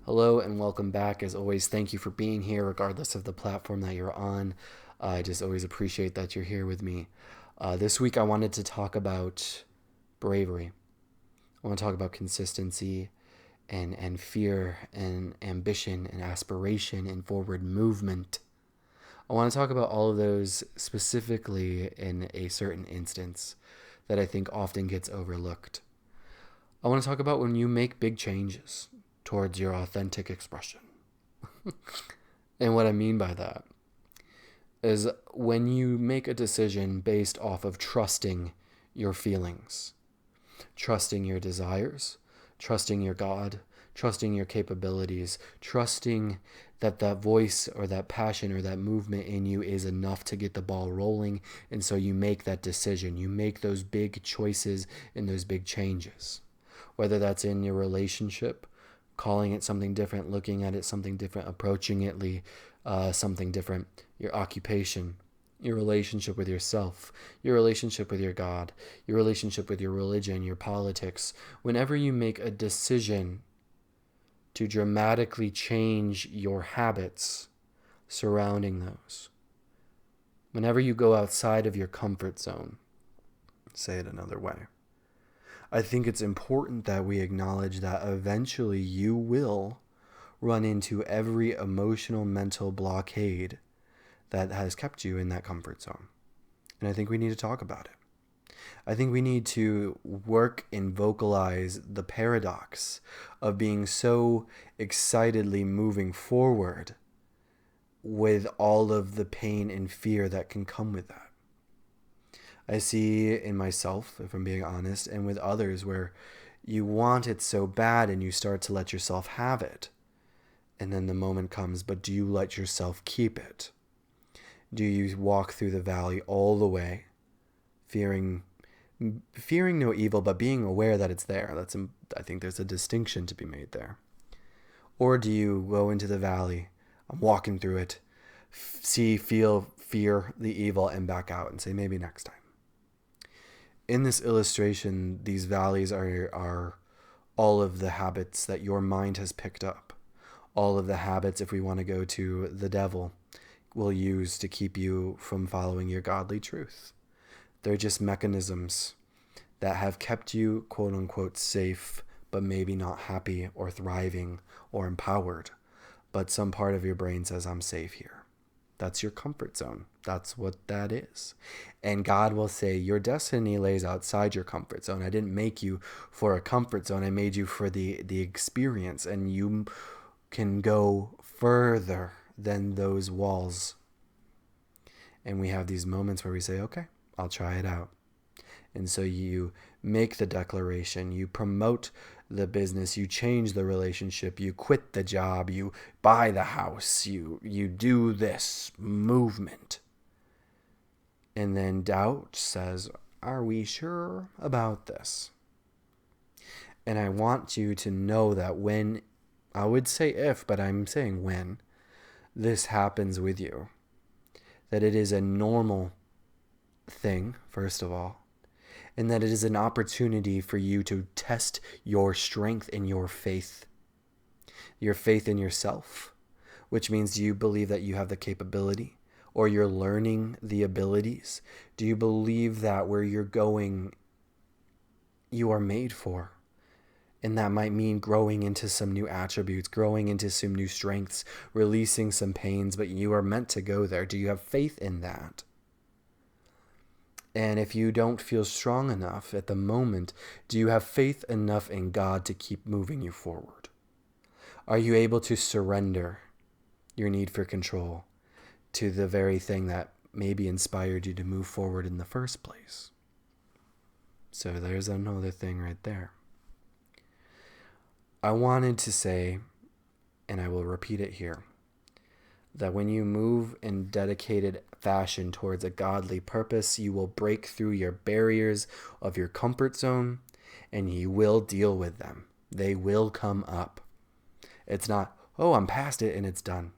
Hello and welcome back. As always, thank you for being here, regardless of the platform that you're on. I just always appreciate that you're here with me. This week, I wanted to talk about bravery. I want to talk about consistency and fear and ambition and aspiration and forward movement. I want to talk about all of those specifically in a certain instance that I think often gets overlooked. I want to talk about when you make big changes towards your authentic expression. And what I mean by that is when you make a decision based off of trusting your feelings, trusting your desires, trusting your God, trusting your capabilities, trusting that that voice or that passion or that movement in you is enough to get the ball rolling. And so you make that decision. You make those big choices and those big changes, whether that's in your relationship, calling it something different, looking at it something different, approaching it something different, your occupation, your relationship with yourself, your relationship with your God, your relationship with your religion, your politics. Whenever you make a decision to dramatically change your habits surrounding those, whenever you go outside of your comfort zone, say it another way, I think it's important that we acknowledge that eventually you will run into every emotional mental blockade that has kept you in that comfort zone. And I think we need to talk about it. I think we need to work and vocalize the paradox of being so excitedly moving forward with all of the pain and fear that can come with that. I see in myself, if I'm being honest, and with others where you want it so bad and you start to let yourself have it. And then the moment comes, but do you let yourself keep it? Do you walk through the valley all the way, fearing no evil, but being aware that it's there? I think there's a distinction to be made there. Or do you go into the valley, I'm walking through it, feel, fear the evil, and back out and say, maybe next time? In this illustration, these valleys are all of the habits that your mind has picked up. All of the habits, if we want to go to the devil, will use to keep you from following your godly truth. They're just mechanisms that have kept you, quote unquote, safe, but maybe not happy or thriving or empowered. But some part of your brain says, I'm safe here. That's your comfort zone. That's what that is. And God will say, your destiny lays outside your comfort zone. I didn't make you for a comfort zone. I made you for the experience. And you can go further than those walls. And we have these moments where we say, okay, I'll try it out. And so you make the declaration, you promote the business, you change the relationship, you quit the job, you buy the house, you do this movement. And then doubt says, are we sure about this? And I want you to know that when, I would say if, but I'm saying when, this happens with you, that it is a normal thing, first of all, and that it is an opportunity for you to test your strength in your faith in yourself, which means, do you believe that you have the capability, or you're learning the abilities? Do you believe that where you're going, you are made for? And that might mean growing into some new attributes, growing into some new strengths, releasing some pains, but you are meant to go there. Do you have faith in that? And if you don't feel strong enough at the moment, do you have faith enough in God to keep moving you forward? Are you able to surrender your need for control to the very thing that maybe inspired you to move forward in the first place? So there's another thing right there. I wanted to say, and I will repeat it here, that when you move in dedicated fashion towards a godly purpose, you will break through your barriers of your comfort zone and you will deal with them. They will come up. It's not, oh, I'm past it and it's done.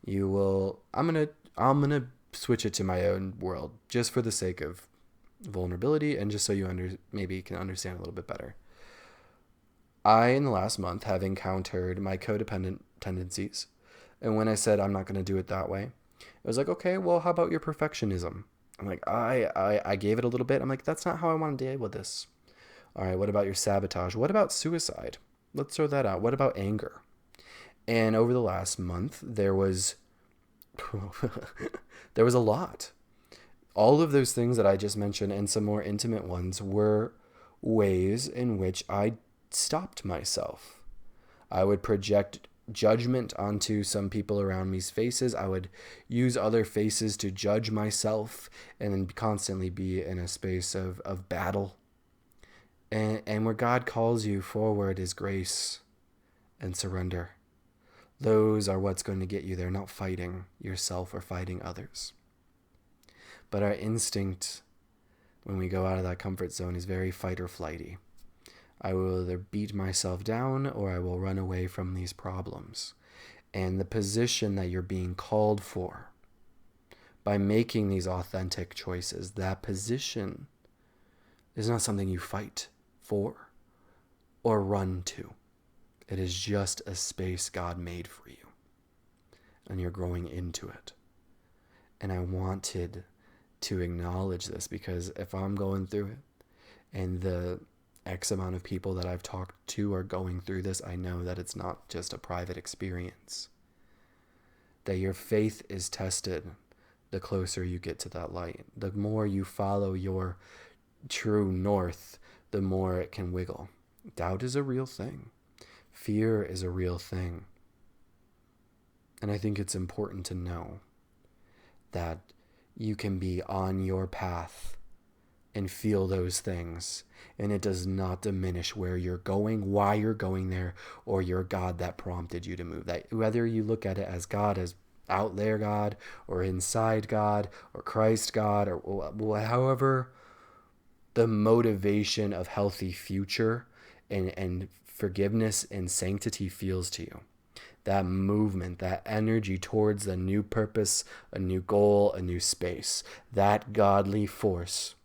You will, I'm going to switch it to my own world just for the sake of vulnerability and just so you maybe can understand a little bit better. I, in the last month, have encountered my codependent tendencies. And when I said I'm not going to do it that way, it was like, okay, well, how about your perfectionism? I'm like, I gave it a little bit. I'm like, that's not how I want to deal with this. All right, what about your sabotage? What about suicide? Let's throw that out. What about anger? And over the last month, there was there was a lot. All of those things that I just mentioned and some more intimate ones were ways in which I stopped myself. I would project judgment onto some people around me's faces. I would use other faces to judge myself and then constantly be in a space of battle. And where God calls you forward is grace and surrender. Those are what's going to get you there, not fighting yourself or fighting others. But our instinct when we go out of that comfort zone is very fight or flighty. I will either beat myself down or I will run away from these problems. And the position that you're being called for by making these authentic choices, that position is not something you fight for or run to. It is just a space God made for you. And you're growing into it. And I wanted to acknowledge this because if I'm going through it and the X amount of people that I've talked to are going through this, I know that it's not just a private experience. That your faith is tested the closer you get to that light. The more you follow your true north, the more it can wiggle. Doubt is a real thing. Fear is a real thing. And I think it's important to know that you can be on your path and feel those things. And it does not diminish where you're going, why you're going there, or your God that prompted you to move. That whether you look at it as God, as out there God, or inside God, or Christ God, or however the motivation of healthy future and forgiveness and sanctity feels to you. That movement, that energy towards a new purpose, a new goal, a new space, that godly force.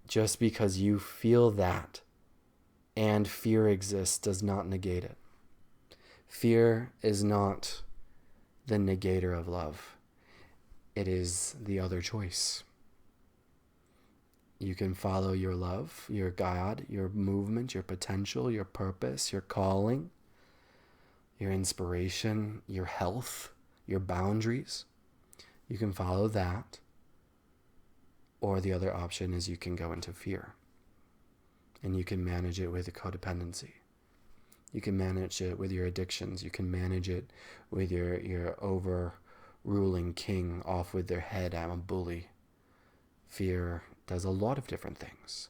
Just because you feel that and fear exists does not negate it. Fear is not the negator of love. It is the other choice. You can follow your love, your God, your movement, your potential, your purpose, your calling, your inspiration, your health, your boundaries. You can follow that. Or the other option is you can go into fear. And you can manage it with a codependency. You can manage it with your addictions. You can manage it with your overruling king off with their head. I'm a bully. Fear does a lot of different things.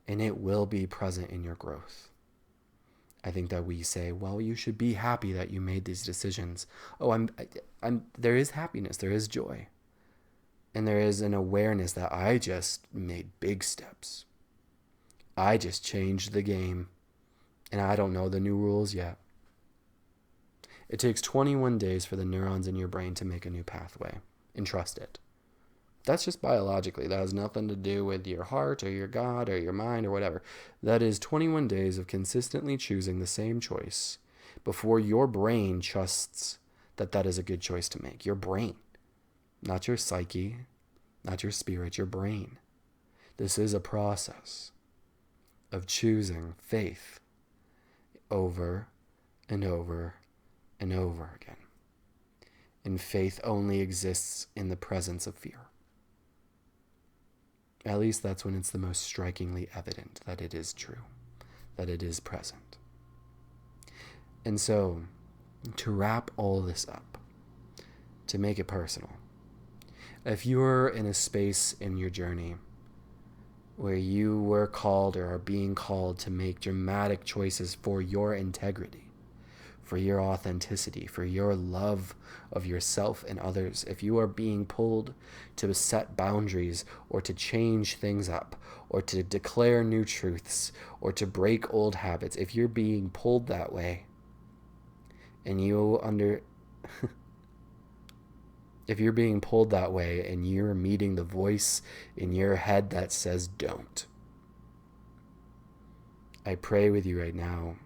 And it will be present in your growth. I think that we say, well, you should be happy that you made these decisions. Oh, there is happiness. There is joy. And there is an awareness that I just made big steps. I just changed the game. And I don't know the new rules yet. It takes 21 days for the neurons in your brain to make a new pathway. And trust it. That's just biologically. That has nothing to do with your heart or your God or your mind or whatever. That is 21 days of consistently choosing the same choice before your brain trusts that that is a good choice to make. Your brain. Not your psyche, not your spirit, your brain. This is a process of choosing faith over and over and over again. And faith only exists in the presence of fear. At least that's when it's the most strikingly evident that it is true, that it is present. And so, to wrap all this up, to make it personal, if you're in a space in your journey where you were called or are being called to make dramatic choices for your integrity, for your authenticity, for your love of yourself and others, if you are being pulled to set boundaries or to change things up or to declare new truths or to break old habits, if you're being pulled that way and if you're being pulled that way and you're meeting the voice in your head that says don't, I pray with you right now.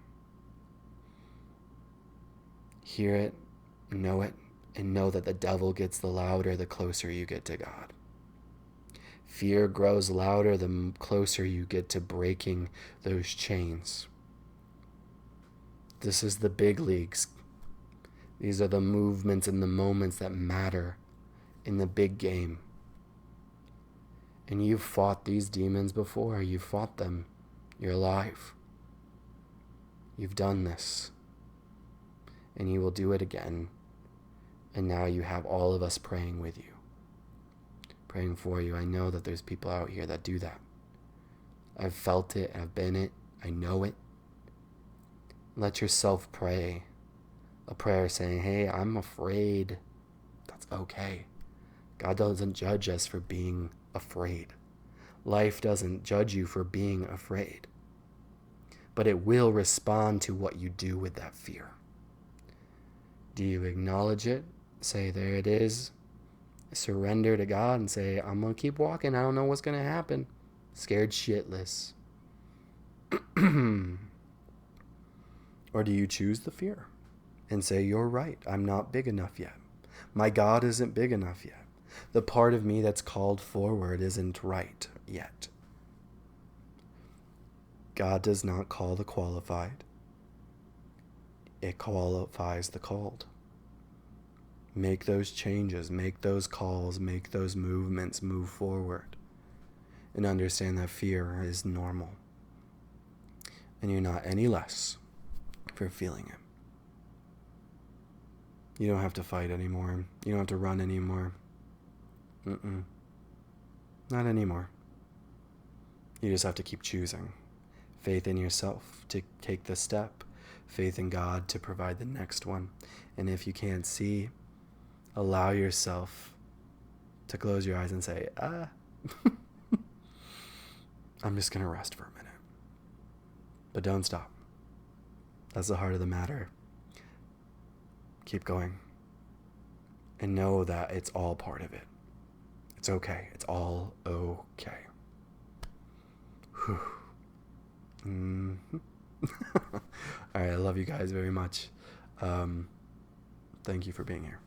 Hear it, know it, and know that the devil gets the louder the closer you get to God. Fear grows louder the closer you get to breaking those chains. This is the big leagues. These are the movements and the moments that matter in the big game. And you've fought these demons before. You've fought them. You're alive. You've done this. And you will do it again. And now you have all of us praying with you. Praying for you. I know that there's people out here that do that. I've felt it. I've been it. I know it. Let yourself pray. A prayer saying, hey, I'm afraid. That's okay. God doesn't judge us for being afraid. Life doesn't judge you for being afraid. But it will respond to what you do with that fear. Do you acknowledge it? Say, there it is. Surrender to God and say, I'm going to keep walking. I don't know what's going to happen. Scared shitless. Or do you choose the fear and say, you're right. I'm not big enough yet. My God isn't big enough yet. The part of me that's called forward isn't right yet. God does not call the qualified. It qualifies the called. Make those changes, make those calls, make those movements, move forward. And understand that fear is normal. And you're not any less for feeling it. You don't have to fight anymore. You don't have to run anymore. Not anymore. You just have to keep choosing. Faith in yourself to take the step. Faith in God to provide the next one. And if you can't see, allow yourself to close your eyes and say, I'm just going to rest for a minute. But don't stop. That's the heart of the matter. Keep going. And know that it's all part of it. It's okay. It's all okay. Whew. All right, I love you guys very much. Thank you for being here.